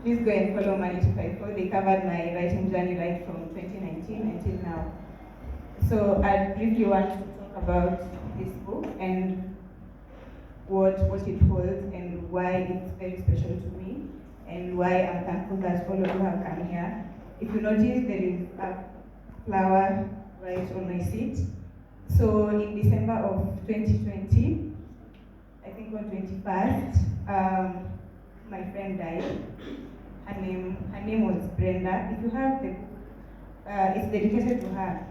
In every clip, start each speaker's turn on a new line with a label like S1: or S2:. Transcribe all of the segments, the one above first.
S1: Please go and follow Money to Fight For. They covered my writing journey right from 2019 until now. So I briefly want to talk about this book and what it holds and why it's very special to me and why I'm thankful that all of you have come here. If you notice, there is a flower right on my seat. So in December of 2020, I think on 21st, my friend died. Her name was Brenda. If you have the book, it's dedicated to her.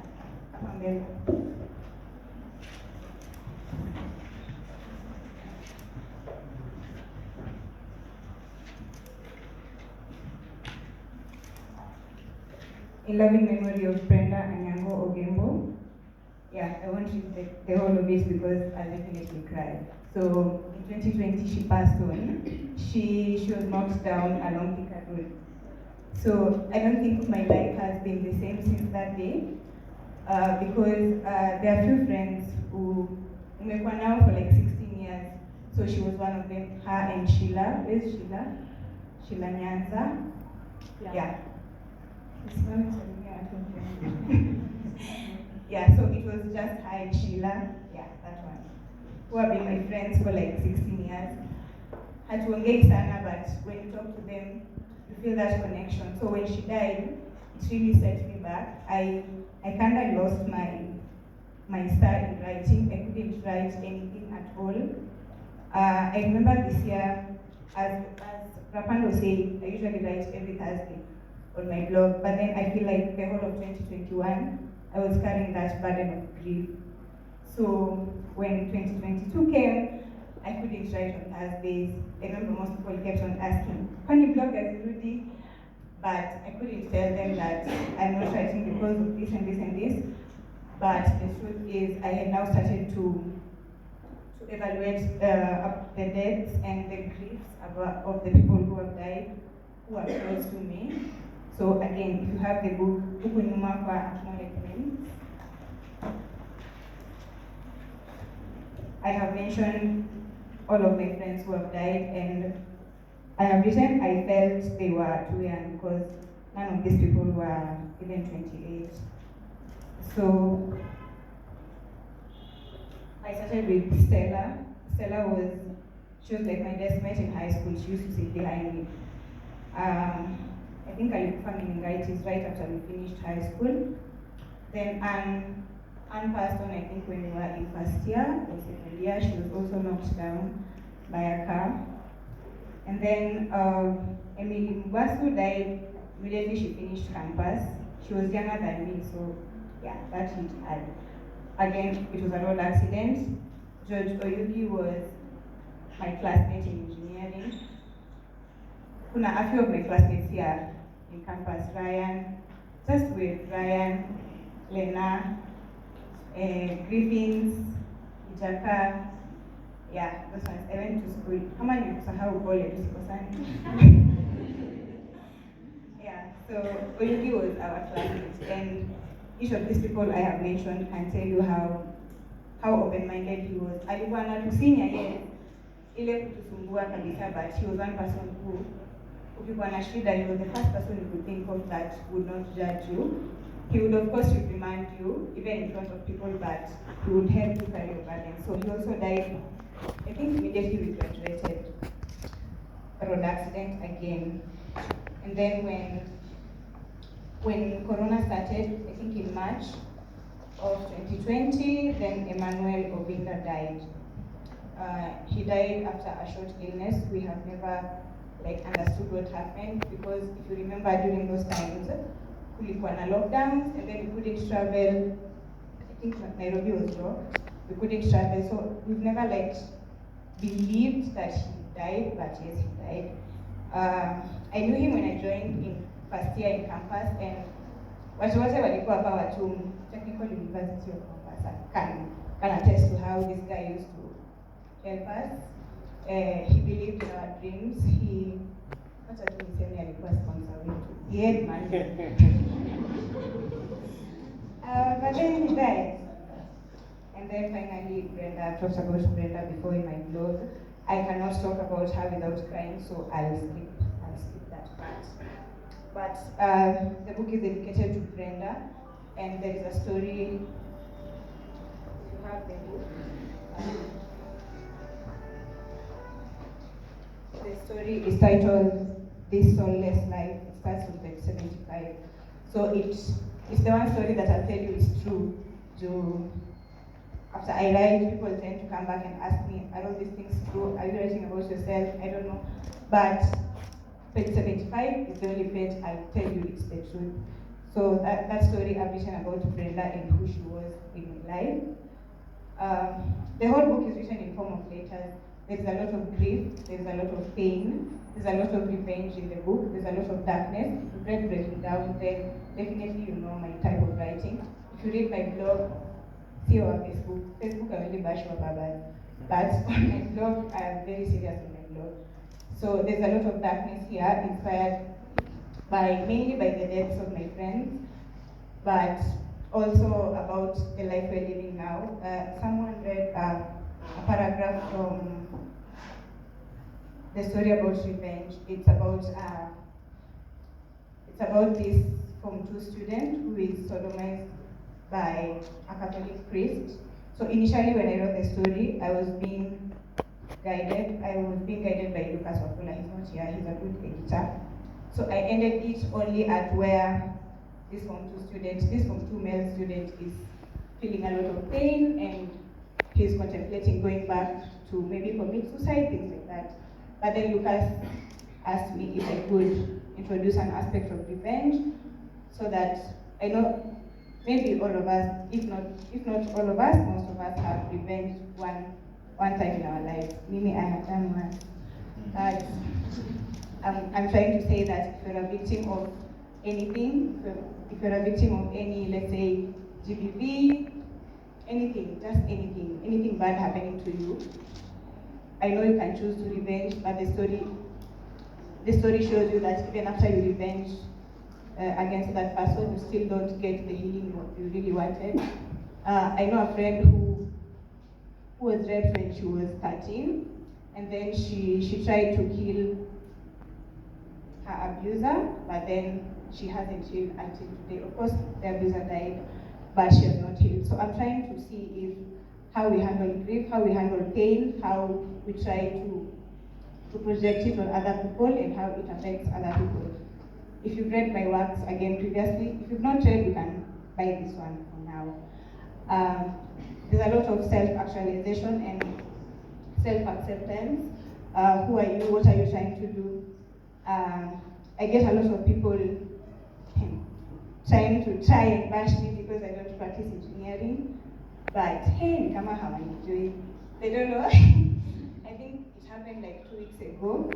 S1: 11 memory of Brenda Anyango Ogembo. Yeah, I won't read the whole of it because I'll definitely cry. So in 2020 she passed on. She was knocked down along Thika Road. So I don't think my life has been the same since that day because there are few friends who umekuwa now for like 16 years. So she was one of them, her and Sheila. Where's Sheila? Sheila Nyanza. Yeah. Yeah, so it was just her and Sheila, yeah, that one, who have been my friends for like 16 years. Hatuongei sana, but when you talk to them, you feel that connection. So when she died, it really set me back. I kind of lost my style in writing. I couldn't write anything at all. I remember this year, as Rapando said, I usually write every Thursday on my blog, but then I feel like the whole of 2021, I was carrying that burden of grief. So when 2022 came, I couldn't write on Thursdays. I remember most people kept on asking, "Can you blog as Rudy?" But I couldn't tell them that I'm not writing because of this and this and this. But the truth is, I had now started to evaluate the deaths and the griefs of the people who have died, who are close to me. So again, if you have the book, huku nyuma kwa acknowledgements, I have mentioned all of my friends who have died, and I have written I felt they were too young because none of these people were even 28. So I started with Stella. Stella she was like my desk mate in high school. She used to sit behind me. I think I looked for meningitis right after we finished high school. Then Anne passed on, I think, when we were in first year or second year. She was also knocked down by a car. And then Emily Mbabazi died immediately she finished campus. She was younger than me, so yeah, that hit hard. Again, it was a road accident. George Oyugi was my classmate in engineering. Kuna a few of my classmates here in campus, Ryan, Lena, Griffins, Ijaka, yeah, those ones. I went to school. Kama nimekusahau pole, tusikosane. Yeah, so Oyugi was our classmate, and each of these people I have mentioned can tell you how open-minded he was. Alikuwa anatusinya yes, ile kutusumbua kabisa, but he was one person who, ukikuwa na shida, he was the first person you could think of that would not judge you. He would of course reprimand you, even in front of people, but he would help you carry your burden. So he also died, I think immediately we graduated. Road accident again. And then when Corona started, I think in March of 2020, then Emmanuel Obinga died. He died after a short illness. We have never understood what happened, because if you remember during those times, kulikuwa na lockdowns, and then we couldn't travel. I think Nairobi was locked. We couldn't travel, so we've never believed that he died, but yes, he died. I knew him when I joined in first year in campus, and watu wote walikuwa hapa watu Technical University of Mombasa can attest to how this guy used to help us. He believed in our dreams. He had money. But then he died. And then finally, Brenda talks about Brenda before in my blog. I cannot talk about her without crying, so I'll skip that part. but the book is dedicated to Brenda, and there is a story. If you have the book, the story is titled "This Soulless Life." It starts with page 75. So it's the one story that I'll tell you is true. After I write, people tend to come back and ask me, are all these things true? Are you writing about yourself? I don't know. But page 75 is the only page I'll tell you it's the truth. So that story I've written about Brenda and who she was in life. The whole book is written in form of letters. There's a lot of grief, there's a lot of pain, there's a lot of revenge in the book, there's a lot of darkness. If you read Breaking Down, then definitely you know my type of writing. If you read my blog, see our Facebook. Facebook I only bash Mbabazi, but on my blog I am very serious on my blog. So there's a lot of darkness here, inspired mainly by the deaths of my friends, but also about the life we're living now. Someone read a paragraph from the story about revenge. It's about this Form 2 student who is sodomized by a Catholic priest. So initially when I wrote the story, I was being guided by Lucas Wafula. He's not here, he's a good editor. So I ended it only at where this Form 2 male student is feeling a lot of pain and he's contemplating going back to maybe commit suicide, things like that. But then Lucas asked me if I could introduce an aspect of revenge so that I know maybe all of us, if not all of us, most of us have revenge one time in our lives. Mimi, I have done one. I'm trying to say that if you're a victim of anything, if you're a victim of any, let's say, GBV, anything, just anything bad happening to you, I know you can choose to revenge, but the story shows you that even after you revenge against that person, you still don't get the healing you really wanted. I know a friend who was raped when she was 13, and then she tried to kill her abuser, but then she hasn't healed until today. Of course, the abuser died, but she has not healed. So I'm trying to see if how we handle grief, how we handle pain, how we try to project it on other people and how it affects other people. If you've read my works again previously, if you've not read, you can buy this one for now. There's a lot of self-actualization and self-acceptance. Who are you? What are you trying to do? I get a lot of people trying and bash me because I don't practice engineering. But hey, kama hawanijui. They don't know. I think it happened like 2 weeks ago.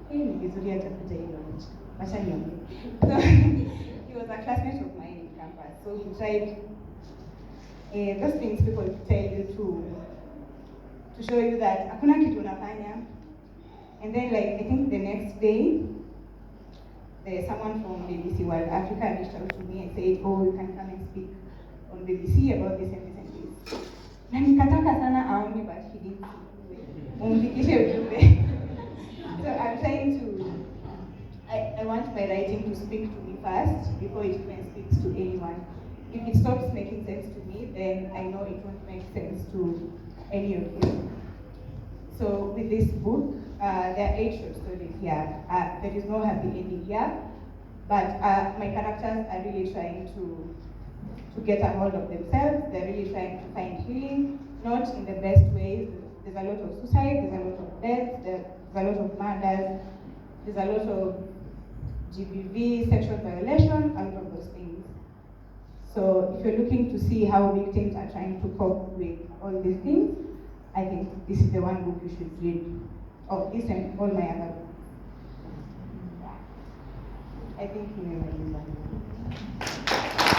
S1: Hey, ni vizuri atakuja hilo nchi. Acha niambie. So he was a classmate of mine in campus. So he tried those things people tell you to show you that hakuna kitu unafanya. And then like I think the next day, there's someone from BBC World Africa reached out to me and said, oh, you can come and speak on BBC about this and this and this. Na nikataka sana aone, but he didn't. So I'm trying to, I want my writing to speak to me first before it even speaks to anyone. If it stops making sense to me, then I know it won't make sense to any of you. So with this book, there are 8 short stories here. There is no happy ending here, but my characters are really trying to get a hold of themselves. They're really trying to find healing, not in the best ways. There's a lot of suicide, there's a lot of deaths, there's a lot of murders, there's a lot of GBV, sexual violation, a lot of those things. So if you're looking to see how victims are trying to cope with all these things, I think this is the one book you should read. Of this and all my other books. I think you may use that.